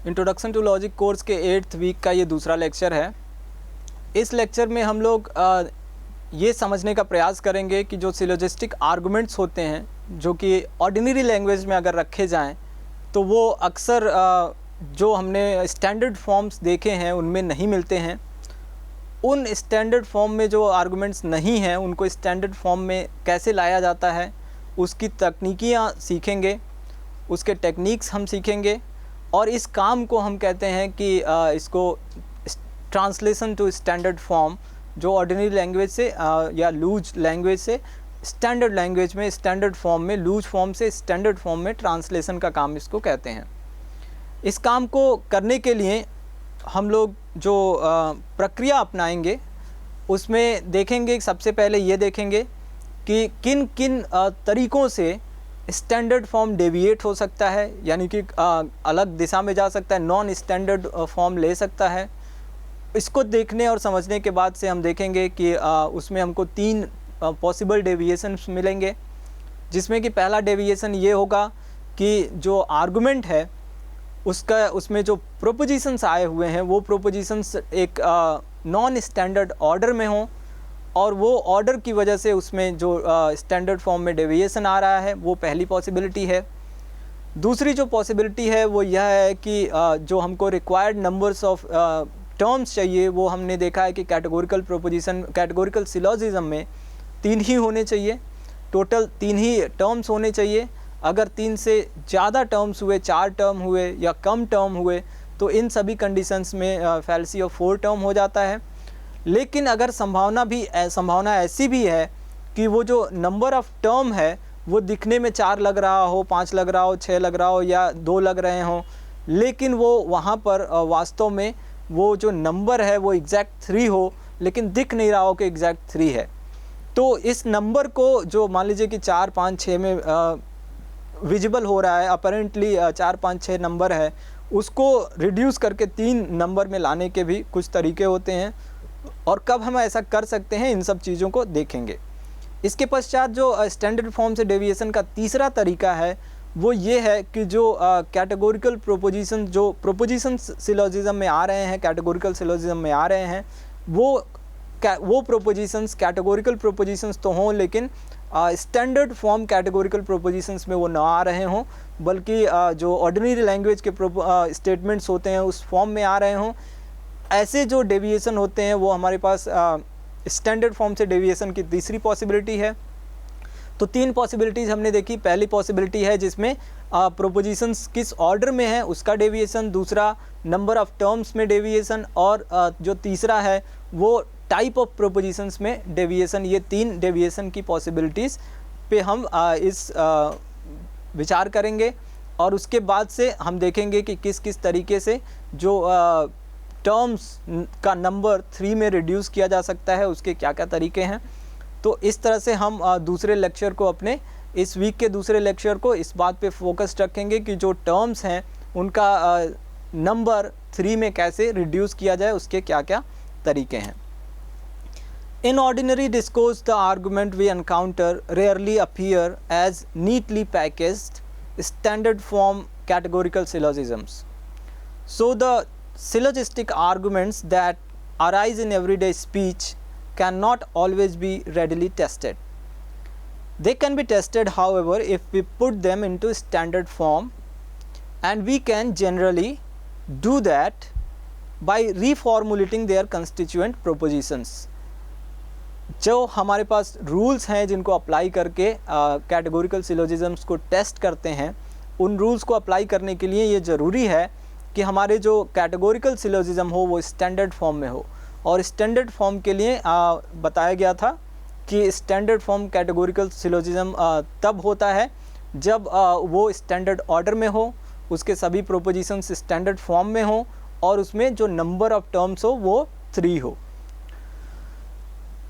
Introduction to logic course के 8th week का ये दूसरा लेक्चर है। इस लेक्चर में हम लोग ये समझने का प्रयास करेंगे कि जो सिलोजिस्टिक आर्गुमेंट्स होते हैं, जो कि ऑर्डिनरी लैंग्वेज में अगर रखे जाएं तो वो अक्सर जो हमने स्टैंडर्ड फॉर्म्स देखे हैं उनमें नहीं मिलते हैं। उन स्टैंडर्ड फॉर्म में जो आर्गुमेंट्स नहीं हैं उनको स्टैंडर्ड फॉर्म में कैसे लाया जाता है, उसकी तकनीकियाँ सीखेंगे, उसके टेक्निक्स हम सीखेंगे और इस काम को हम कहते हैं कि इसको ट्रांसलेशन टू स्टैंडर्ड फॉर्म, जो ऑर्डिनरी लैंग्वेज से या लूज लैंग्वेज से स्टैंडर्ड लैंग्वेज में, स्टैंडर्ड फॉर्म में, लूज फॉर्म से स्टैंडर्ड फॉर्म में ट्रांसलेशन का काम इसको कहते हैं। इस काम को करने के लिए हम लोग जो प्रक्रिया अपनाएंगे उसमें देखेंगे, सबसे पहले ये देखेंगे कि किन किन तरीक़ों से स्टैंडर्ड फॉर्म डेविएट हो सकता है, यानी कि अलग दिशा में जा सकता है, नॉन स्टैंडर्ड फॉर्म ले सकता है। इसको देखने और समझने के बाद से हम देखेंगे कि उसमें हमको 3 पॉसिबल डेविएशंस मिलेंगे, जिसमें कि पहला डेविएशन ये होगा कि जो आर्गुमेंट है उसमें जो प्रोपोजिशंस आए हुए हैं वो प्रोपोजिशंस एक नॉन स्टैंडर्ड ऑर्डर में हों और वो ऑर्डर की वजह से उसमें जो स्टैंडर्ड फॉर्म में डेविएशन आ रहा है, वो पहली पॉसिबिलिटी है। दूसरी जो पॉसिबिलिटी है वो यह है कि जो हमको रिक्वायर्ड नंबर्स ऑफ टर्म्स चाहिए, वो हमने देखा है कि कैटेगोरिकल प्रोपोजिशन, कैटेगोरिकल सिलोजिज्म में 3 ही होने चाहिए, टोटल 3 ही टर्म्स होने चाहिए। अगर 3 से ज़्यादा टर्म्स हुए, 4 टर्म हुए या कम टर्म हुए, तो इन सभी कंडीशंस में फैलेसी ऑफ 4 टर्म हो जाता है। लेकिन अगर संभावना ऐसी भी है कि वो जो नंबर ऑफ़ टर्म है वो दिखने में 4 लग रहा हो, 5 लग रहा हो, 6 लग रहा हो या 2 लग रहे हों, लेकिन वो वहाँ पर वास्तव में वो जो नंबर है वो एग्जैक्ट 3 हो, लेकिन दिख नहीं रहा हो कि एग्जैक्ट 3 है। तो इस नंबर को, जो मान लीजिए कि 4, 5, 6 में विजिबल हो रहा है, अपेरेंटली 4, 5, 6 नंबर है, उसको रिड्यूस करके 3 नंबर में लाने के भी कुछ तरीके होते हैं और कब हम ऐसा कर सकते हैं, इन सब चीज़ों को देखेंगे। इसके पश्चात जो स्टैंडर्ड फॉर्म से डेविएशन का तीसरा तरीका है वो ये है कि जो कैटेगोरिकल प्रोपोजिशन, जो प्रोपोजिशन सिलोजिज्म में आ रहे हैं, कैटेगोरिकल सिलोजिज्म में आ रहे हैं, वो प्रोपोजिशंस कैटेगोरिकल प्रोपोजिशंस तो हों, लेकिन स्टैंडर्ड फॉर्म कैटेगोरिकल प्रोपोजिशंस में वो ना आ रहे हों, बल्कि जो ऑर्डिनरी लैंग्वेज के स्टेटमेंट्स होते हैं उस फॉर्म में आ रहे हों। ऐसे जो डेविएशन होते हैं वो हमारे पास स्टैंडर्ड फॉर्म से डेविएशन की तीसरी पॉसिबिलिटी है। तो 3 पॉसिबिलिटीज़ हमने देखी। पहली पॉसिबिलिटी है जिसमें प्रोपोजिशंस किस ऑर्डर में है उसका डेविएशन, दूसरा नंबर ऑफ़ टर्म्स में डेविएशन और जो तीसरा है वो टाइप ऑफ प्रोपोजिशंस में डेविएशन। ये 3 डेविएशन की पॉसिबिलिटीज़ पे हम विचार करेंगे और उसके बाद से हम देखेंगे कि किस किस तरीके से जो टर्म्स का नंबर 3 में रिड्यूस किया जा सकता है, उसके क्या क्या तरीके हैं। तो इस तरह से हम दूसरे लेक्चर को, अपने इस वीक के दूसरे लेक्चर को इस बात पे फोकस रखेंगे कि जो टर्म्स हैं उनका नंबर 3 में कैसे रिड्यूस किया जाए, उसके क्या क्या तरीके हैं। In ordinary discourse, the argument we encounter rarely appear as neatly packaged standard form categorical syllogisms. So the syllogistic arguments that arise in everyday speech cannot always be readily tested. They can be tested, however, if we put them into standard form, and we can generally do that by reformulating their constituent propositions. जो हमारे पास rules हैं जिनको apply करके categorical सिलोजिज्म्स को test करते हैं, उन rules को अप्लाई करने के लिए ये ज़रूरी है कि हमारे जो कैटेगोरिकल सिलोजिज्म हो वो स्टैंडर्ड फॉर्म में हो। और स्टैंडर्ड फॉर्म के लिए बताया गया था कि स्टैंडर्ड फॉर्म कैटेगोरिकल सिलोजिज्म तब होता है जब वो स्टैंडर्ड ऑर्डर में हो, उसके सभी प्रोपोजिशंस स्टैंडर्ड फॉर्म में हो और उसमें जो नंबर ऑफ़ टर्म्स हो वो 3 हो।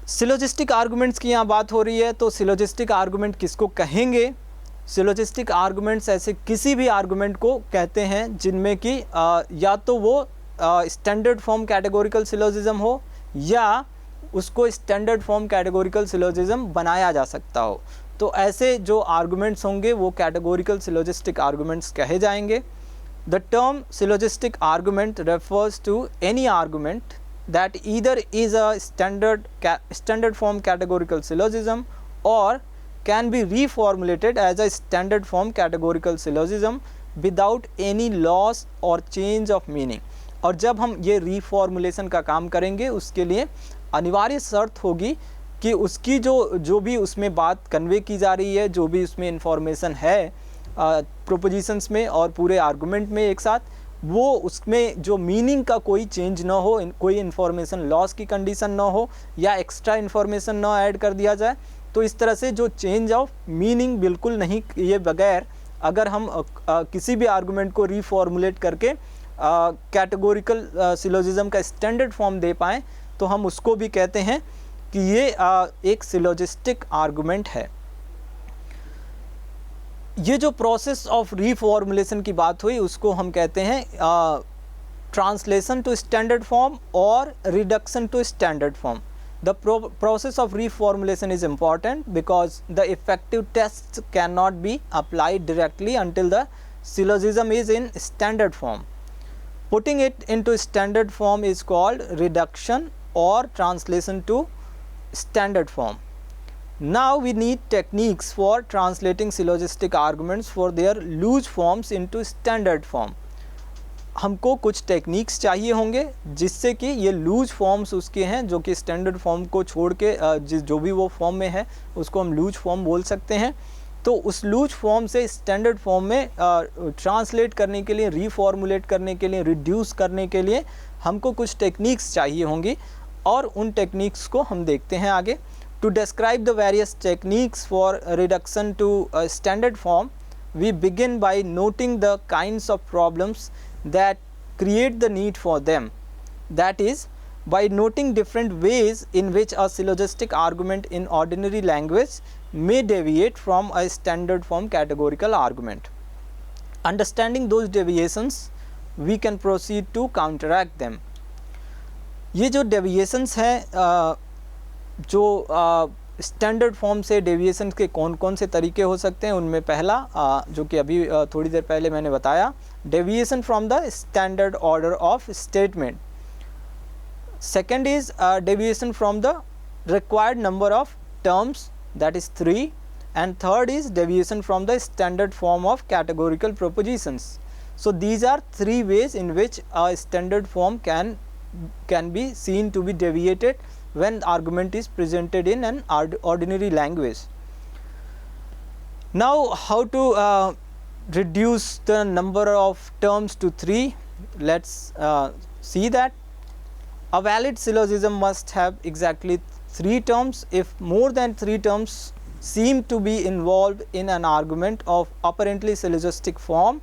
सिलोजिस्टिक आर्गुमेंट्स की यहाँ बात हो रही है, तो सिलोजिस्टिक आर्गुमेंट किसको कहेंगे? सिलोजिस्टिक आर्गुमेंट्स ऐसे किसी भी आर्गुमेंट को कहते हैं जिनमें कि या तो वो स्टैंडर्ड फॉर्म कैटेगोरिकल सिलोजिज्म हो या उसको स्टैंडर्ड फॉर्म कैटेगोरिकल सिलोजिज्म बनाया जा सकता हो। तो ऐसे जो आर्गुमेंट्स होंगे वो कैटेगोरिकल सिलोजिस्टिक आर्गुमेंट्स कहे जाएंगे। The term syllogistic argument refers to any argument that either is a standard form categorical syllogism or can be reformulated as a standard form categorical syllogism without any loss or change of meaning. और जब हम ये reformulation का काम करेंगे उसके लिए अनिवार्य शर्त होगी कि उसकी जो भी उसमें बात कन्वे की जा रही है, जो भी उसमें इंफॉर्मेशन है प्रोपोजिशंस में और पूरे आर्गुमेंट में एक साथ, वो उसमें जो मीनिंग का कोई चेंज ना हो, कोई इन्फॉर्मेशन लॉस की कंडीशन ना हो या एक्स्ट्रा इन्फॉर्मेशन ना ऐड कर दिया जाए। तो इस तरह से जो चेंज ऑफ मीनिंग बिल्कुल नहीं किए बगैर अगर हम किसी भी आर्गुमेंट को रीफॉर्मुलेट करके कैटेगोरिकल सिलोजिज्म का स्टैंडर्ड फॉर्म दे पाएँ तो हम उसको भी कहते हैं कि ये एक सिलोजिस्टिक आर्गुमेंट है। ये जो प्रोसेस ऑफ रीफॉर्मुलेशन की बात हुई उसको हम कहते हैं ट्रांसलेशन टू स्टैंडर्ड फॉर्म और reduction to standard form. The process of reformulation is important because the effective tests cannot be applied directly until the syllogism is in standard form. Putting it into standard form is called reduction or translation to standard form. Now we need techniques for translating syllogistic arguments for their loose forms into standard form. हमको कुछ techniques चाहिए होंगे जिससे कि ये loose forms उसके हैं जो कि स्टैंडर्ड फॉर्म को छोड़ के जो भी वो फॉर्म में है उसको हम लूज फॉर्म बोल सकते हैं। तो उस लूज फॉर्म से स्टैंडर्ड फॉर्म में ट्रांसलेट करने के लिए, रीफॉर्मुलेट करने के लिए, रिड्यूस करने के लिए हमको कुछ टेक्निक्स चाहिए होंगी और उन टेक्निक्स को हम देखते हैं आगे। To describe the various techniques for reduction to a standard form, we begin by noting the kinds of problems that create the need for them. That is, by noting different ways in which a syllogistic argument in ordinary language may deviate from a standard form categorical argument. Understanding those deviations, we can proceed to counteract them. ये जो deviations हैं जो standard form से deviation के कौन कौन से तरीके हो सकते हैं, उनमें पहला जो कि अभी थोड़ी देर पहले मैंने बताया, deviation from the standard order of statement. Second is deviation from the required number of terms, that is 3, and third is deviation from the standard form of categorical propositions. So these are 3 ways in which a standard form can be seen to be deviated when argument is presented in an ordinary language. Now how to reduce the number of terms to 3? Let's see that. A valid syllogism must have exactly 3 terms. If more than 3 terms seem to be involved in an argument of apparently syllogistic form,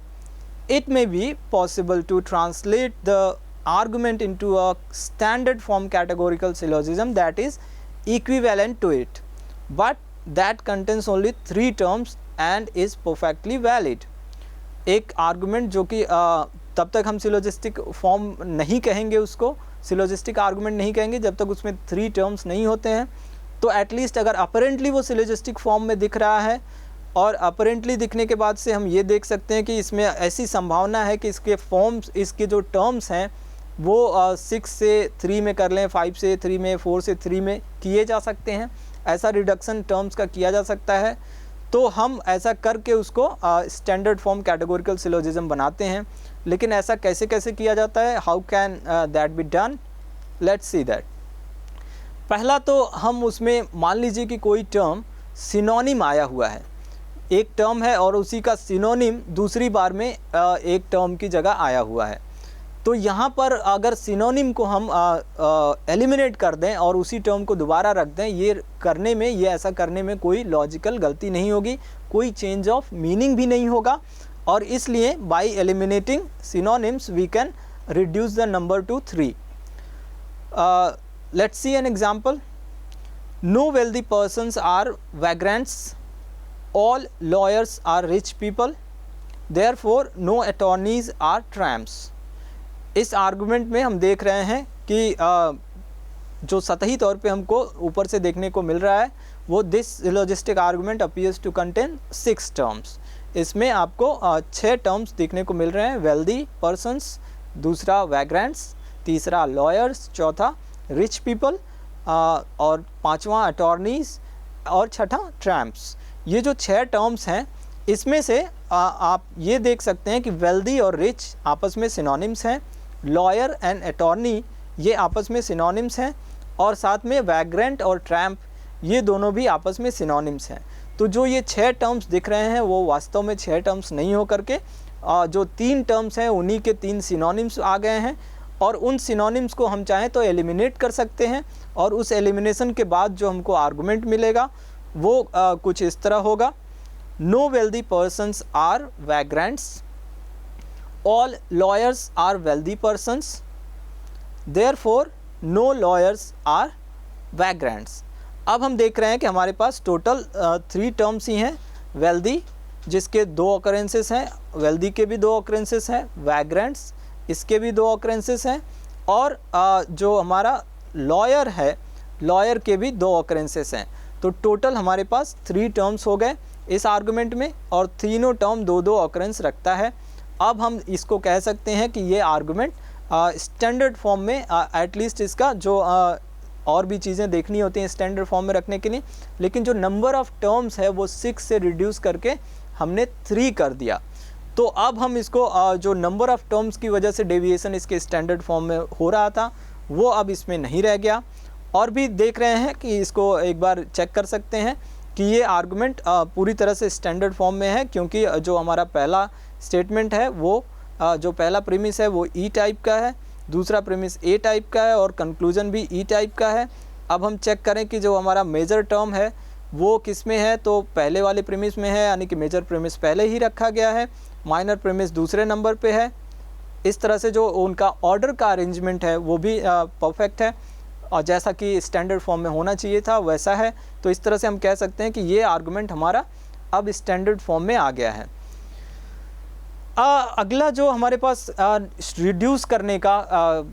it may be possible to translate the argument into a standard form categorical syllogism that is equivalent to it, but that contains only 3 terms and is perfectly valid. एक argument जो कि तब तक हम syllogistic form नहीं कहेंगे, उसको syllogistic argument नहीं कहेंगे जब तक उसमें 3 टर्म्स नहीं होते हैं। तो एटलीस्ट अगर अपरेंटली वो सिलोजिस्टिक फॉर्म में दिख रहा है और अपरेंटली दिखने के बाद से हम ये देख सकते हैं कि इसमें ऐसी संभावना है कि इसके फॉर्म्स, इसके जो टर्म्स हैं वो 6 से 3 में कर लें, 5 से 3 में, 4 से 3 में किए जा सकते हैं। ऐसा रिडक्शन टर्म्स का किया जा सकता है। तो हम ऐसा करके उसको स्टैंडर्ड फॉर्म कैटेगोरिकल सिलोजिज्म बनाते हैं। लेकिन ऐसा कैसे कैसे किया जाता है, how can that be done, let's see that. पहला तो हम उसमें मान लीजिए कि कोई टर्म सिनोनिम आया हुआ है, एक टर्म है और उसी का सिनोनिम दूसरी बार में एक टर्म की जगह आया हुआ है। तो यहाँ पर अगर सिनोनिम को हम एलिमिनेट कर दें और उसी टर्म को दोबारा रख दें, ये ऐसा करने में कोई लॉजिकल गलती नहीं होगी, कोई चेंज ऑफ मीनिंग भी नहीं होगा। और इसलिए by eliminating synonyms we can reduce the number to 3। Let's see an example. No wealthy persons are vagrants, all lawyers are rich people, therefore no attorneys are tramps. इस argument में हम देख रहे हैं कि जो सतही तौर पे हमको ऊपर से देखने को मिल रहा है वो this syllogistic argument appears to contain 6 terms. इसमें आपको 6 टर्म्स देखने को मिल रहे हैं। वेल्दी पर्सन्स, दूसरा वैग्रेंट्स, तीसरा लॉयर्स, चौथा रिच पीपल और पांचवा अटॉर्नीज और छठा ट्रैम्प्स। ये जो 6 टर्म्स हैं इसमें से आप ये देख सकते हैं कि वेल्दी और रिच आपस में सिनोनिम्स हैं, लॉयर एंड अटॉर्नी ये आपस में सिनोनिम्स हैं, और साथ में वैग्रेंट और ट्रैम्प ये दोनों भी आपस में सिनोनिम्स हैं। तो जो ये 6 टर्म्स दिख रहे हैं वो वास्तव में 6 टर्म्स नहीं हो करके जो 3 टर्म्स हैं उन्हीं के 3 सिनोनिम्स आ गए हैं, और उन सिनोनिम्स को हम चाहें तो एलिमिनेट कर सकते हैं, और उस एलिमिनेशन के बाद जो हमको आर्गुमेंट मिलेगा वो कुछ इस तरह होगा। No wealthy persons are vagrants, all lawyers are wealthy persons, therefore no lawyers are vagrants. अब हम देख रहे हैं कि हमारे पास टोटल 3 टर्म्स ही हैं। वेल्दी जिसके 2 ऑकरेंसेस हैं, वेल्दी के भी 2 ऑकरेंसेस हैं, वैग्रेंट्स इसके भी 2 ऑकरेंसेस हैं, और जो हमारा लॉयर है लॉयर के भी 2 ऑकरेंसेस हैं। तो टोटल हमारे पास 3 टर्म्स हो गए इस आर्गुमेंट में, और तीनों टर्म 2-2 ऑकरेंस रखता है। अब हम इसको कह सकते हैं कि ये आर्गुमेंट स्टैंडर्ड फॉर्म में एटलीस्ट इसका जो और भी चीज़ें देखनी होती हैं स्टैंडर्ड फॉर्म में रखने के लिए, लेकिन जो नंबर ऑफ़ टर्म्स है वो 6 से रिड्यूस करके हमने 3 कर दिया। तो अब हम इसको जो नंबर ऑफ़ टर्म्स की वजह से डेविएशन इसके स्टैंडर्ड फॉर्म में हो रहा था वो अब इसमें नहीं रह गया। और भी देख रहे हैं कि इसको एक बार चेक कर सकते हैं कि ये आर्गुमेंट पूरी तरह से स्टैंडर्ड फॉर्म में है, क्योंकि जो हमारा पहला स्टेटमेंट है वो जो पहला प्रीमिस है वो ई टाइप का है, दूसरा प्रीमिस ए टाइप का है, और कंक्लूजन भी ई टाइप का है। अब हम चेक करें कि जो हमारा मेजर टर्म है वो किस में है, तो पहले वाले प्रीमिस में है, यानी कि मेजर प्रीमिस पहले ही रखा गया है, माइनर प्रीमिस दूसरे नंबर पे है। इस तरह से जो उनका ऑर्डर का अरेंजमेंट है वो भी परफेक्ट है, और जैसा कि स्टैंडर्ड फॉर्म में होना चाहिए था वैसा है। तो इस तरह से हम कह सकते हैं कि ये आर्गुमेंट हमारा अब स्टैंडर्ड फॉर्म में आ गया है। अगला जो हमारे पास रिड्यूस करने का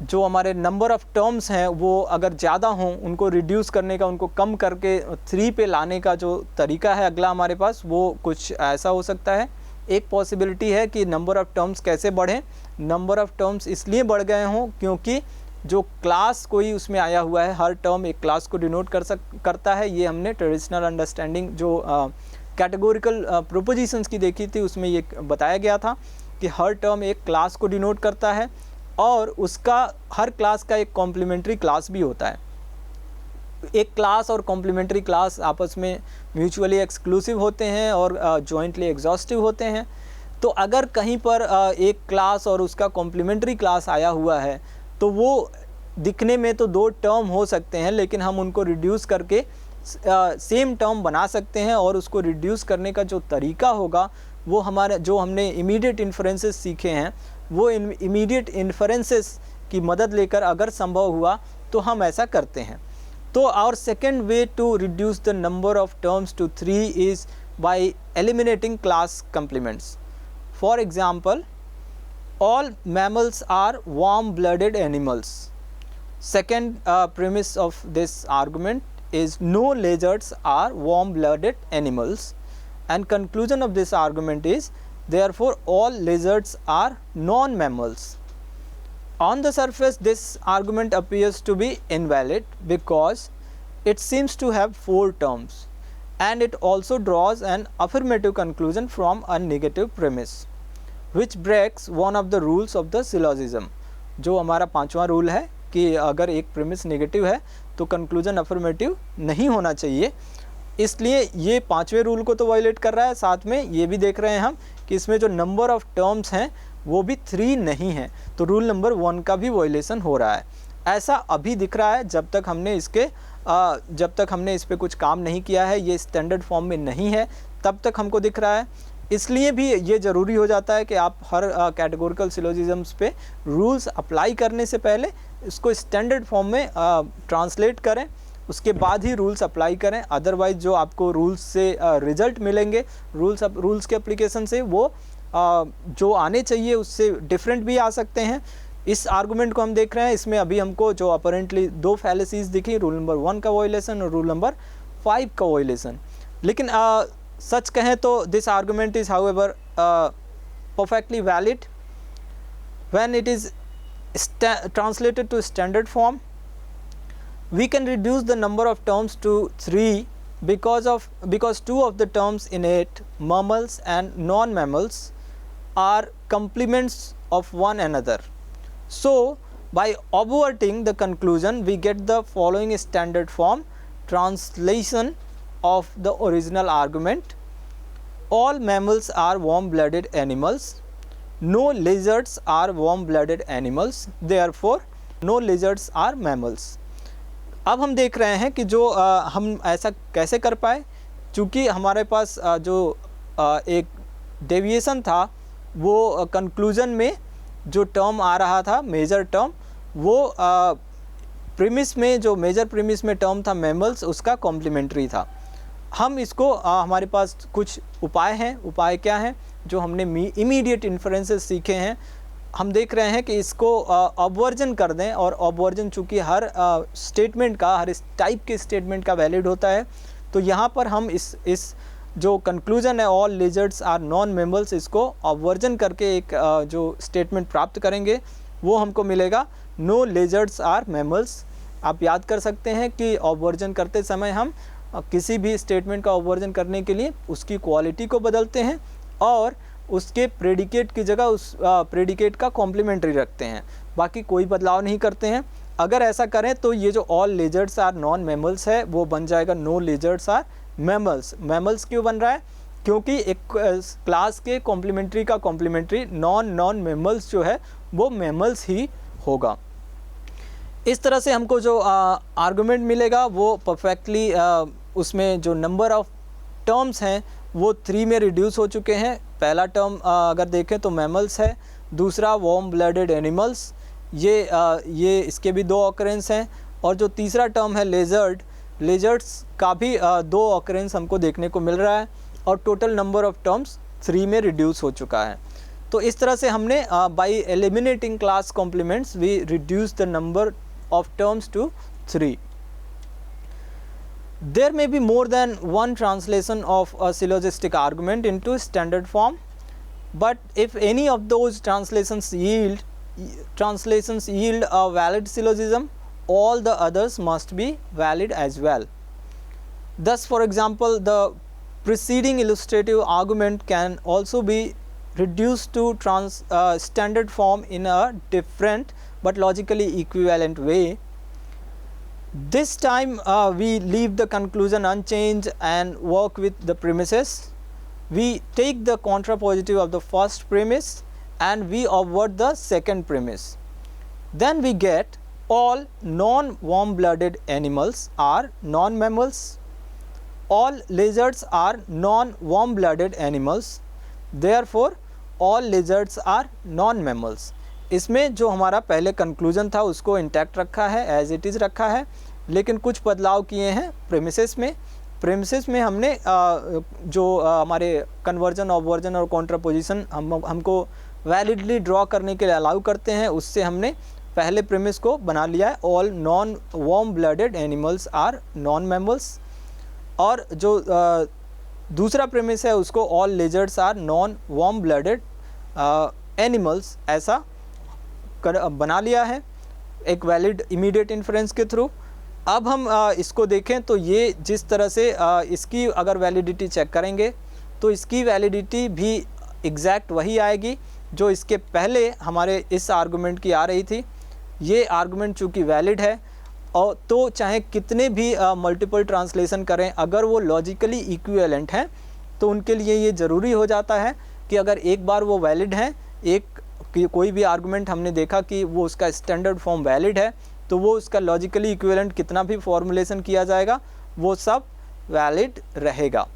जो हमारे नंबर ऑफ़ टर्म्स हैं वो अगर ज़्यादा हों उनको रिड्यूस करने का, उनको कम करके 3 पे लाने का जो तरीका है अगला हमारे पास वो कुछ ऐसा हो सकता है। एक पॉसिबिलिटी है कि नंबर ऑफ़ टर्म्स कैसे बढ़ें। नंबर ऑफ़ टर्म्स इसलिए बढ़ गए हों क्योंकि जो क्लास कोई उसमें आया हुआ है, हर टर्म एक क्लास को डिनोट करता है। ये हमने ट्रेडिशनल अंडरस्टैंडिंग जो कैटेगोरिकल प्रोपोजिशंस की देखी थी उसमें ये बताया गया था कि हर टर्म एक क्लास को डिनोट करता है, और उसका हर क्लास का एक कॉम्प्लीमेंट्री क्लास भी होता है। एक क्लास और कॉम्प्लीमेंट्री क्लास आपस में म्यूचुअली एक्सक्लूसिव होते हैं और जॉइंटली एग्जॉस्टिव होते हैं। तो अगर कहीं पर एक क्लास और उसका कॉम्प्लीमेंट्री क्लास आया हुआ है तो वो दिखने में तो 2 टर्म हो सकते हैं, लेकिन हम उनको रिड्यूस करके सेम टर्म बना सकते हैं, और उसको रिड्यूस करने का जो तरीका होगा वो हमारे जो हमने इमीडिएट इन्फरेंसेस सीखे हैं वो इमीडिएट इन्फरेंसेस की मदद लेकर अगर संभव हुआ तो हम ऐसा करते हैं। तो our second way to reduce the number of terms to 3 is by eliminating class complements. For example, all mammals are warm-blooded animals. Second premise of this argument is no lizards are warm-blooded animals, and conclusion of this argument is therefore all lizards are non-mammals. On the surface this argument appears to be invalid because it seems to have 4 terms, and it also draws an affirmative conclusion from a negative premise, which breaks one of the rules of the syllogism. जो हमारा 5वां rule है कि अगर एक premise negative है तो conclusion affirmative नहीं होना चाहिए, इसलिए ये 5वें रूल को तो वायलेट कर रहा है। साथ में ये भी देख रहे हैं हम कि इसमें जो नंबर ऑफ़ टर्म्स हैं वो भी 3 नहीं है, तो रूल नंबर 1 का भी वायलेशन हो रहा है। ऐसा अभी दिख रहा है जब तक हमने इस पर कुछ काम नहीं किया है, ये स्टैंडर्ड फॉर्म में नहीं है, तब तक हमको दिख रहा है। इसलिए भी ये ज़रूरी हो जाता है कि आप हर कैटेगोरिकल सिलोजिज़म्स पे रूल्स अप्लाई करने से पहले इसको स्टैंडर्ड फॉर्म में ट्रांसलेट करें, उसके बाद ही रूल्स अप्लाई करें। अदरवाइज़ जो आपको रूल्स से रिज़ल्ट मिलेंगे रूल्स के एप्लीकेशन से वो जो आने चाहिए उससे डिफरेंट भी आ सकते हैं। इस आर्गुमेंट को हम देख रहे हैं, इसमें अभी हमको जो अपरेंटली 2 फैलेसीज़ दिखी, रूल नंबर 1 का वायलेशन और रूल नंबर 5 का वायलेशन। लेकिन सच कहें तो this argument is however perfectly valid when it is translated to standard form. We can reduce the number of terms to 3 because two of the terms in it, mammals and non-mammals, are complements of one another. So by obverting the conclusion, we get the following standard form translation of the original argument. All mammals are warm-blooded animals. No lizards are warm-blooded animals. Therefore, no lizards are mammals. अब हम देख रहे हैं कि जो हम ऐसा कैसे कर पाए, चूँकि हमारे पास जो एक डेविएशन था वो कंक्लूजन में जो टर्म आ रहा था मेजर टर्म, वो प्रीमिस में जो मेजर प्रीमिस में टर्म था मैमल्स, उसका कॉम्प्लीमेंट्री था. हम इसको हमारे पास कुछ उपाय हैं. उपाय क्या हैं जो हमने इमीडिएट इन्फ्रेंसेस सीखे हैं. हम देख रहे हैं कि इसको ऑबवर्जन कर दें, और ऑबवर्जन चूँकि हर स्टेटमेंट का, हर इस टाइप के स्टेटमेंट का वैलिड होता है, तो यहाँ पर हम इस जो कंक्लूजन है all lizards are non mammals, इसको ऑबवर्जन करके एक जो स्टेटमेंट प्राप्त करेंगे वो हमको मिलेगा नो लिजर्ड्स आर मैमल्स. आप याद कर सकते हैं कि ऑबवर्जन करते समय हम किसी भी स्टेटमेंट का ऑबवर्जन करने के लिए उसकी क्वालिटी को बदलते हैं और उसके प्रेडिकेट की जगह उस प्रेडिकेट का कॉम्प्लीमेंट्री रखते हैं, बाकी कोई बदलाव नहीं करते हैं. अगर ऐसा करें तो ये जो all lizards are non mammals है वो बन जाएगा no lizards are mammals. Mammals क्यों बन रहा है? क्योंकि एक क्लास के कॉम्प्लीमेंट्री का कॉम्प्लीमेंट्री नॉन मैमल्स जो है वो मैमल्स ही होगा. इस तरह से हमको जो आर्गुमेंट मिलेगा वो परफेक्टली उसमें जो नंबर ऑफ टर्म्स हैं वो 3 में रिड्यूस हो चुके हैं. पहला टर्म अगर देखें तो मैमल्स है, दूसरा वार्म ब्लडेड एनिमल्स, ये इसके भी 2 ऑकरेंस हैं, और जो तीसरा टर्म है लिजर्ड्स का भी 2 ऑकरेंस हमको देखने को मिल रहा है, और टोटल नंबर ऑफ टर्म्स 3 में रिड्यूस हो चुका है. तो इस तरह से हमने by eliminating class complements we reduce the number of terms to 3. There may be more than one translation of a syllogistic argument into standard form, but if any of those translations yield a valid syllogism, all the others must be valid as well. Thus, for example, the preceding illustrative argument can also be reduced to standard form in a different but logically equivalent way. This time we leave the conclusion unchanged and work with the premises. We take the contrapositive of the first premise and we obvert the second premise. Then we get all non-warm-blooded animals are non-mammals. All lizards are non-warm-blooded animals. Therefore, all lizards are non-mammals. इसमें जो हमारा पहले conclusion था उसको intact रखा है, as it is रखा है, लेकिन कुछ बदलाव किए हैं प्रेमिसेस में हमने जो हमारे कन्वर्जन, ऑबवर्जन और कॉन्ट्रापोजिशन हमको वैलिडली ड्रॉ करने के लिए अलाउ करते हैं, उससे हमने पहले प्रेमिस को बना लिया है all non warm blooded animals are non mammals, और जो दूसरा प्रेमिस है उसको all lizards are non warm blooded animals ऐसा बना लिया है एक वैलिड इमीडिएट इन्फ्रेंस के थ्रू. अब हम इसको देखें तो ये जिस तरह से इसकी अगर वैलिडिटी चेक करेंगे तो इसकी वैलिडिटी भी एग्जैक्ट वही आएगी जो इसके पहले हमारे इस आर्गुमेंट की आ रही थी. ये आर्गुमेंट चूँकि वैलिड है और तो चाहे कितने भी मल्टीपल ट्रांसलेशन करें, अगर वो लॉजिकली इक्विवेलेंट हैं तो उनके लिए ये ज़रूरी हो जाता है कि अगर एक बार वो वैलिड हैं, कोई भी आर्गुमेंट हमने देखा कि वो उसका स्टैंडर्ड फॉर्म वैलिड है, तो वो उसका लॉजिकली इक्विवेलेंट कितना भी फॉर्मुलेशन किया जाएगा वो सब वैलिड रहेगा.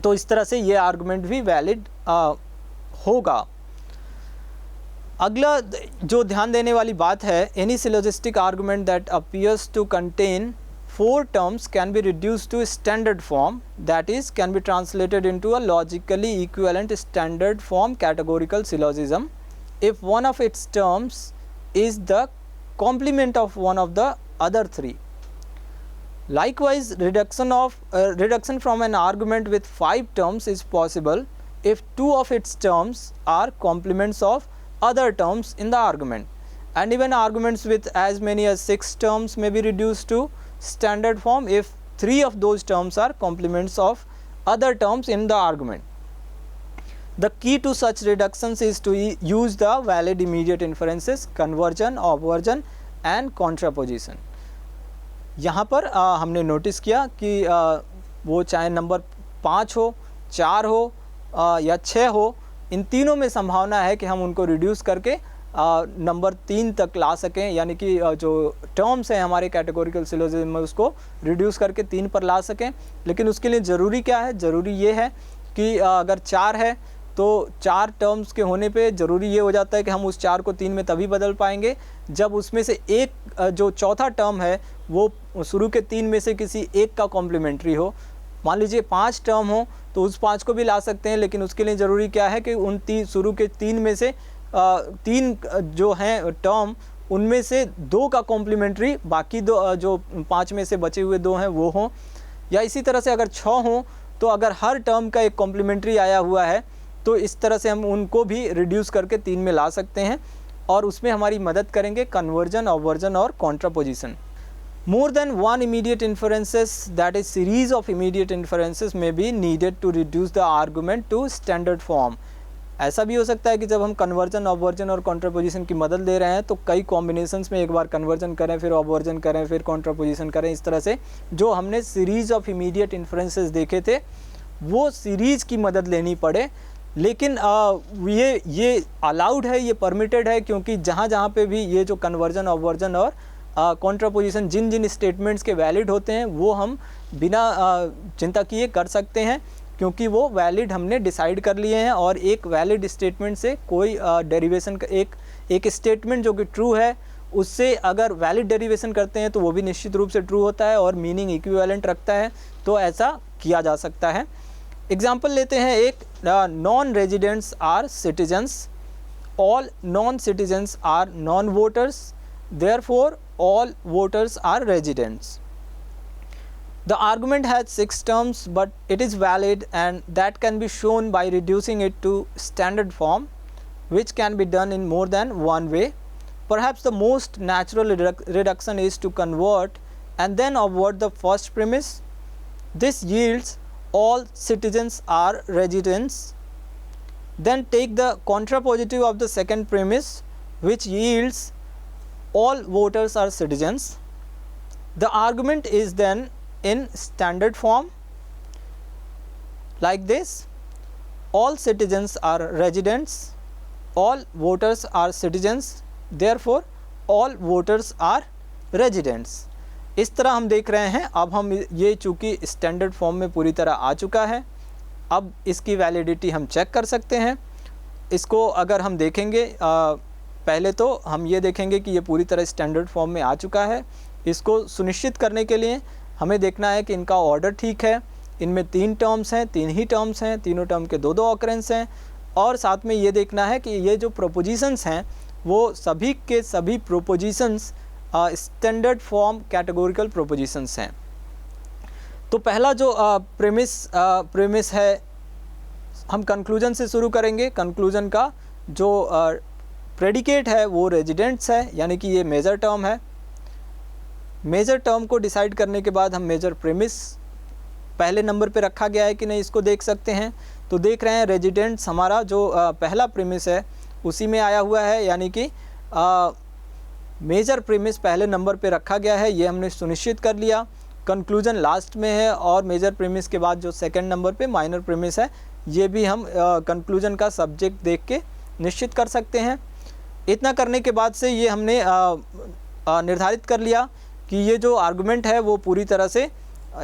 तो इस तरह से ये आर्गुमेंट भी वैलिड होगा. अगला जो ध्यान देने वाली बात है, any syllogistic argument that appears to contain 4 terms can be reduced to standard form, that is can be translated into a logically equivalent standard form categorical syllogism if one of its terms is the complement of one of the other 3. Likewise, reduction from an argument with 5 terms is possible if 2 of its terms are complements of other terms in the argument, and even arguments with as many as 6 terms may be reduced to standard form if 3 of those terms are complements of other terms in the argument. The key to such reductions is to use the valid immediate inferences, conversion, obversion and contraposition. यहाँ पर हमने notice किया कि वो चाहे number 5 हो, 4 हो या 6 हो, इन तीनों में संभावना है कि हम उनको रिड्यूस करके नंबर 3 तक ला सकें, यानी कि जो टर्म्स हैं हमारे कैटेगोरिकल सिलोजिज्म में उसको रिड्यूस करके 3 पर ला सकें. लेकिन उसके लिए ज़रूरी क्या है? ज़रूरी ये है कि अगर 4 है तो 4 टर्म्स के होने पे ज़रूरी ये हो जाता है कि हम उस 4 को 3 में तभी बदल पाएंगे जब उसमें से एक जो चौथा टर्म है वो शुरू के 3 में से किसी एक का कॉम्प्लीमेंट्री हो. मान लीजिए 5 टर्म हो तो उस 5 को भी ला सकते हैं, लेकिन उसके लिए ज़रूरी क्या है कि उन शुरू के 3 में से 3 जो हैं टर्म उनमें से 2 का कॉम्प्लीमेंट्री बाकी 2 जो 5 में से बचे हुए 2 हैं वो हों. या इसी तरह से अगर 6 हों तो अगर हर टर्म का एक कॉम्प्लीमेंट्री आया हुआ है तो इस तरह से हम उनको भी रिड्यूस करके 3 में ला सकते हैं, और उसमें हमारी मदद करेंगे कन्वर्जन, ऑबवर्जन और contraposition. More than one immediate inferences, that is series of immediate inferences may be needed to reduce the argument to standard form. ऐसा भी हो सकता है कि जब हम कन्वर्जन, ऑबवर्जन और कॉन्ट्रापोजिशन की मदद ले रहे हैं तो कई कॉम्बिनेशंस में एक बार कन्वर्जन करें, फिर ऑबवर्जन करें, फिर कॉन्ट्रापोजिशन करें. इस तरह से जो हमने सीरीज़ ऑफ इमीडिएट इन्फ्रेंसेस देखे थे वो सीरीज़ की मदद लेनी पड़े. लेकिन ये अलाउड है, ये परमिटेड है, क्योंकि जहाँ जहाँ पे भी ये जो कन्वर्जन, ऑबवर्जन और कॉन्ट्रापोजिशन जिन स्टेटमेंट्स के वैलिड होते हैं वो हम बिना चिंता किए कर सकते हैं, क्योंकि वो वैलिड हमने डिसाइड कर लिए हैं. और एक वैलिड स्टेटमेंट से कोई डेरिवेशन का एक स्टेटमेंट जो कि ट्रू है उससे अगर वैलिड डेरिवेशन करते हैं तो वो भी निश्चित रूप से ट्रू होता है और मीनिंग इक्विवेलेंट रखता है. तो ऐसा किया जा सकता है. एग्जाम्पल लेते हैं एक. Non residents are citizens, all non citizens are non voters, therefore all voters are residents. The argument has 6 terms, but it is valid and that can be shown by reducing it to standard form, which can be done in more than one way. Perhaps the most natural reduction is to convert and then obvert the first premise. This yields all citizens are residents. Then take the contrapositive of the second premise, which yields all voters are citizens. The argument is then in standard form like this: all citizens are residents, all voters are citizens, therefore all voters are residents. इस तरह हम देख रहे हैं. अब हम ये चूँकि स्टैंडर्ड फॉर्म में पूरी तरह आ चुका है, अब इसकी वैलिडिटी हम चेक कर सकते हैं. इसको अगर हम देखेंगे पहले तो हम ये देखेंगे कि ये पूरी तरह स्टैंडर्ड फॉर्म में आ चुका है. इसको सुनिश्चित करने के लिए हमें देखना है कि इनका ऑर्डर ठीक है. इनमें 3 टर्म्स हैं, 3 ही टर्म्स हैं, तीनों टर्म के 2 ऑकरेंस हैं, और साथ में ये देखना है कि ये जो प्रोपोजिशंस हैं वो सभी के सभी propositions standard form categorical propositions हैं. तो पहला जो प्रेमिस है, हम कंक्लूजन से शुरू करेंगे. कंक्लूजन का जो प्रेडिकेट है वो रेजिडेंट्स है, यानी कि ये मेजर टर्म है. मेजर टर्म को डिसाइड करने के बाद हम मेजर प्रेमिस पहले नंबर पे रखा गया है कि नहीं इसको देख सकते हैं. तो देख रहे हैं रेजिडेंट्स हमारा जो पहला प्रेमिस है उसी में आया हुआ है, यानी कि मेजर प्रेमिस पहले नंबर पे रखा गया है, ये हमने सुनिश्चित कर लिया. कंक्लूजन लास्ट में है और मेजर प्रेमिस के बाद जो सेकंड नंबर पे माइनर प्रेमिस है ये भी हम कंक्लूजन का सब्जेक्ट देख के निश्चित कर सकते हैं. इतना करने के बाद से ये हमने निर्धारित कर लिया कि ये जो आर्गुमेंट है वो पूरी तरह से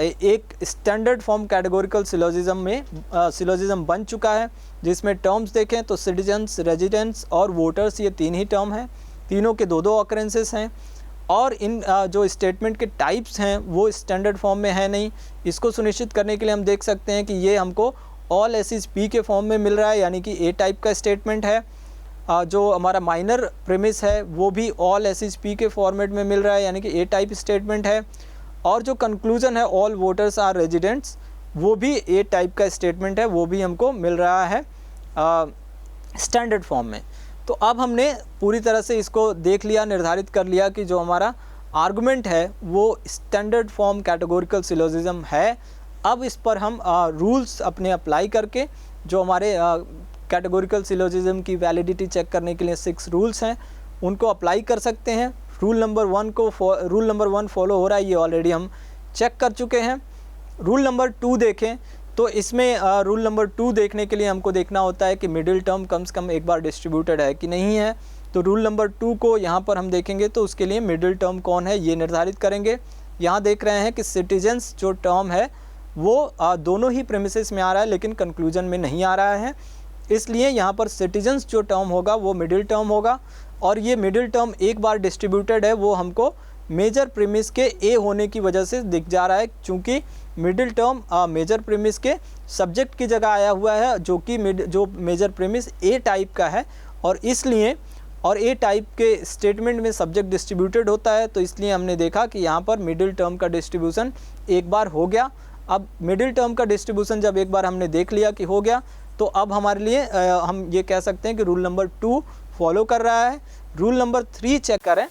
एक स्टैंडर्ड फॉर्म कैटेगोरिकल सिलोजिज्म बन चुका है, जिसमें टर्म्स देखें तो सिटीजन्स, रेजिडेंट्स और वोटर्स ये 3 ही टर्म हैं. तीनों के 2 ऑकरेंसेस हैं, और इन जो स्टेटमेंट के टाइप्स हैं वो स्टैंडर्ड फॉर्म में है नहीं. इसको सुनिश्चित करने के लिए हम देख सकते हैं कि ये हमको ऑल एसिस पी के फॉर्म में मिल रहा है, यानी कि ए टाइप का स्टेटमेंट है. जो हमारा माइनर प्रेमिस है वो भी ऑल एसिस पी के फॉर्मेट में मिल रहा है, यानी कि ए टाइप स्टेटमेंट है. और जो कंक्लूजन है ऑल वोटर्स आर रेजिडेंट्स, वो भी ए टाइप का स्टेटमेंट है, वो भी हमको मिल रहा है स्टैंडर्ड फॉर्म में। तो अब हमने पूरी तरह से इसको देख लिया, निर्धारित कर लिया कि जो हमारा आर्गुमेंट है वो स्टैंडर्ड फॉर्म कैटेगोरिकल सिलोजिज्म है। अब इस पर हम रूल्स अपने अप्लाई करके जो हमारे कैटेगोरिकल सिलोजिज्म की वैलिडिटी चेक करने के लिए 6 रूल्स हैं उनको अप्लाई कर सकते हैं। रूल नंबर 1 फॉलो हो रहा है, ये ऑलरेडी हम चेक कर चुके हैं। रूल नंबर 2 देखें तो इसमें रूल नंबर 2 देखने के लिए हमको देखना होता है कि मिडिल टर्म कम से कम एक बार डिस्ट्रीब्यूटेड है कि नहीं है। तो रूल नंबर 2 को यहाँ पर हम देखेंगे तो उसके लिए मिडिल टर्म कौन है ये निर्धारित करेंगे। यहाँ देख रहे हैं कि सिटीजन्स जो टर्म है वो दोनों ही प्रेमिसेस में आ रहा है लेकिन कंक्लूजन में नहीं आ रहा है, इसलिए यहाँ पर सिटीजन्स जो टर्म होगा वो मिडिल टर्म होगा। और ये मिडिल टर्म एक बार डिस्ट्रीब्यूटेड है वो हमको मेजर प्रीमिस के ए होने की वजह से दिख जा रहा है, क्योंकि मिडिल टर्म मेजर प्रीमिस के सब्जेक्ट की जगह आया हुआ है जो कि जो मेजर प्रीमिस ए टाइप का है, और इसलिए और ए टाइप के स्टेटमेंट में सब्जेक्ट डिस्ट्रीब्यूटेड होता है, तो इसलिए हमने देखा कि यहाँ पर मिडिल टर्म का डिस्ट्रीब्यूशन एक बार हो गया। अब मिडिल टर्म का डिस्ट्रीब्यूशन जब एक बार हमने देख लिया कि हो गया, तो अब हमारे लिए हम ये कह सकते हैं कि रूल नंबर 2 फॉलो कर रहा है। रूल नंबर 3 चेक करें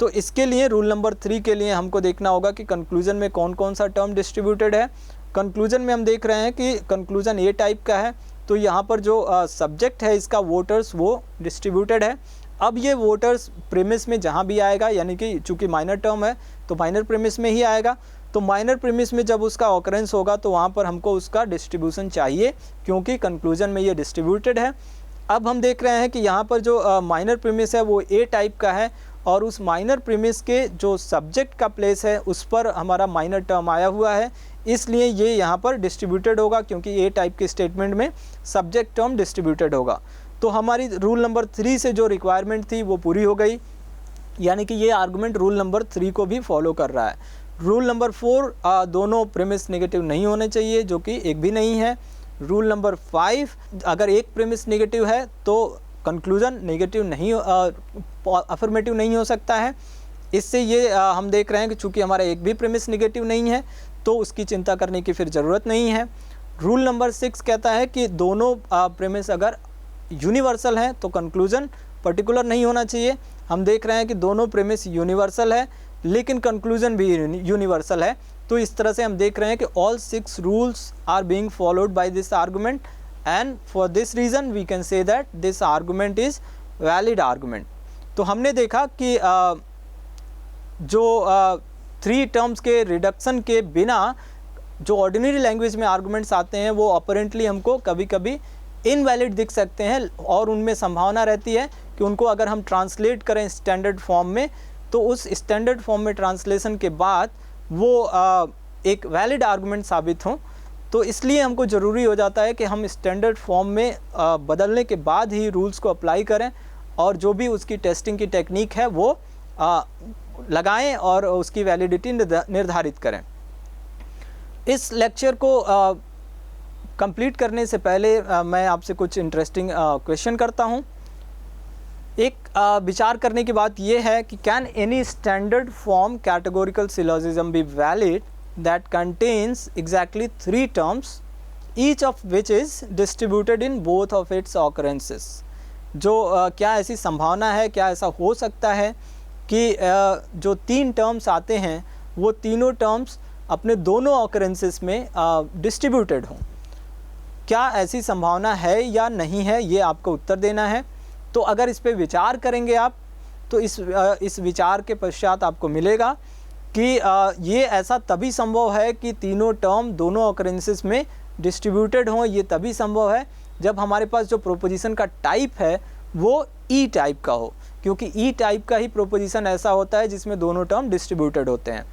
तो इसके लिए रूल नंबर 3 के लिए हमको देखना होगा कि कंक्लूजन में कौन कौन सा टर्म डिस्ट्रीब्यूटेड है। कंक्लूजन में हम देख रहे हैं कि कंक्लूजन ए टाइप का है, तो यहाँ पर जो सब्जेक्ट है इसका वोटर्स वो डिस्ट्रीब्यूटेड है। अब ये वोटर्स प्रीमिस में जहाँ भी आएगा, यानी कि चूँकि माइनर टर्म है तो माइनर प्रीमिस में ही आएगा, तो माइनर प्रीमिस में जब उसका ऑकरेंस होगा तो वहाँ पर हमको उसका डिस्ट्रीब्यूशन चाहिए, क्योंकि कंक्लूजन में ये डिस्ट्रीब्यूटेड है। अब हम देख रहे हैं कि यहाँ पर जो माइनर प्रीमिस है वो ए टाइप का है, और उस माइनर प्रीमिस के जो सब्जेक्ट का प्लेस है उस पर हमारा माइनर टर्म आया हुआ है, इसलिए ये यहाँ पर डिस्ट्रीब्यूटेड होगा, क्योंकि ए टाइप के स्टेटमेंट में सब्जेक्ट टर्म डिस्ट्रीब्यूटेड होगा। तो हमारी रूल नंबर 3 से जो रिक्वायरमेंट थी वो पूरी हो गई, यानी कि ये आर्गुमेंट रूल नंबर 3 को भी फॉलो कर रहा है। रूल नंबर 4 दोनों प्रीमिस नेगेटिव नहीं होने चाहिए, जो कि एक भी नहीं है। रूल नंबर 5 अगर एक प्रीमिस नेगेटिव है तो कंक्लूजन नेगेटिव नहीं अफर्मेटिव नहीं हो सकता है। इससे ये हम देख रहे हैं कि चूँकि हमारा एक भी प्रीमिस नेगेटिव नहीं है तो उसकी चिंता करने की फिर ज़रूरत नहीं है। रूल नंबर 6 कहता है कि दोनों प्रीमिस अगर यूनिवर्सल हैं तो कंक्लूजन पर्टिकुलर नहीं होना चाहिए। हम देख रहे हैं कि दोनों प्रीमिस यूनिवर्सल है लेकिन कंक्लूजन भी यूनिवर्सल है, तो इस तरह से हम देख रहे हैं कि all 6 rules are being followed by this argument, and for this reason we can say that this argument is valid argument. तो हमने देखा कि जो 3 टर्म्स के रिडक्शन के बिना जो ऑर्डिनरी लैंग्वेज में आर्गुमेंट्स आते हैं वो अपरेंटली हमको कभी कभी इनवैलिड दिख सकते हैं, और उनमें संभावना रहती है कि उनको अगर हम ट्रांसलेट करें स्टैंडर्ड फॉर्म में तो उस स्टैंडर्ड फॉर्म में ट्रांसलेशन के बाद वो एक वैलिड आर्गुमेंट साबित हों। तो इसलिए हमको ज़रूरी हो जाता है कि हम स्टैंडर्ड फॉर्म में बदलने के बाद ही रूल्स को अप्लाई करें, और जो भी उसकी टेस्टिंग की टेक्निक है वो लगाएं और उसकी वैलिडिटी निर्धारित करें। इस लेक्चर को कंप्लीट करने से पहले मैं आपसे कुछ इंटरेस्टिंग क्वेश्चन करता हूं। एक विचार करने की बात यह है कि can any standard form categorical syllogism be valid that contains exactly 3 terms each of which is distributed in both of its occurrences. जो क्या ऐसी संभावना है, क्या ऐसा हो सकता है कि जो 3 टर्म्स आते हैं वो तीनों टर्म्स अपने दोनों ऑकरेंसेस में डिस्ट्रीब्यूटेड हों? क्या ऐसी संभावना है या नहीं है, ये आपको उत्तर देना है। तो अगर इस पे विचार करेंगे आप तो इस विचार के पश्चात आपको मिलेगा कि ये ऐसा तभी संभव है कि तीनों टर्म दोनों ऑकरेंसेस में डिस्ट्रीब्यूटेड हों। ये तभी संभव है जब हमारे पास जो प्रोपोजिशन का टाइप है वो ई टाइप का हो, क्योंकि ई टाइप का ही प्रोपोजिशन ऐसा होता है जिसमें दोनों टर्म डिस्ट्रीब्यूटेड होते हैं।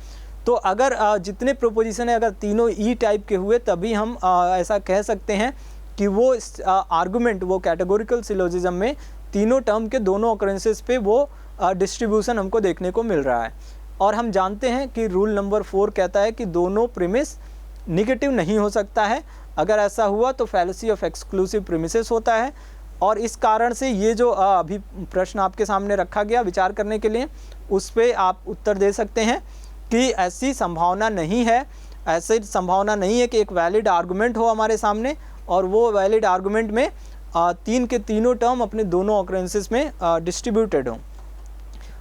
तो अगर जितने प्रोपोजिशन है अगर तीनों ई टाइप के हुए तभी हम ऐसा कह सकते हैं कि वो आर्गुमेंट वो कैटेगोरिकल सिलोजिज्म में तीनों टर्म के दोनों ऑकरेंसेस पे वो डिस्ट्रीब्यूशन हमको देखने को मिल रहा है। और हम जानते हैं कि रूल नंबर 4 कहता है कि दोनों प्रीमिस निगेटिव नहीं हो सकता है। अगर ऐसा हुआ तो फैलेसी ऑफ एक्सक्लूसिव प्रीमिसेस होता है, और इस कारण से ये जो अभी प्रश्न आपके सामने रखा गया विचार करने के लिए, उस पर आप उत्तर दे सकते हैं कि ऐसी संभावना नहीं है, ऐसी संभावना नहीं है कि एक वैलिड आर्गुमेंट हो हमारे सामने और वो वैलिड आर्गुमेंट में तीन के तीनों टर्म अपने दोनों ऑकरेंसेस में डिस्ट्रीब्यूटेड हों।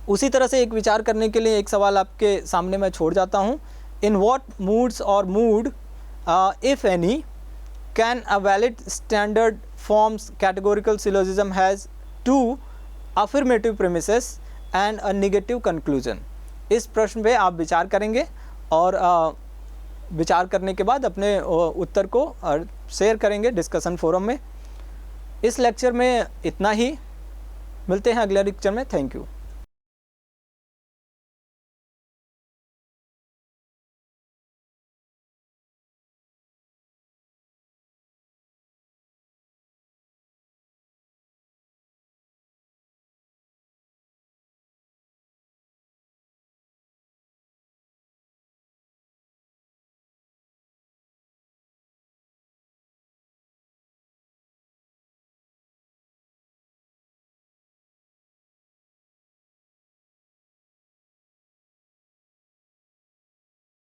उसी तरह से एक विचार करने के लिए एक सवाल आपके सामने मैं छोड़ जाता हूँ। इन व्हाट मूड्स और mood if any can a valid standard forms categorical syllogism has two affirmative premises and a negative conclusion. इस प्रश्न पे आप विचार करेंगे और विचार करने के बाद अपने उत्तर को शेयर करेंगे डिस्कशन फोरम में। इस लेक्चर में इतना ही, मिलते हैं अगले लेक्चर में। Thank you.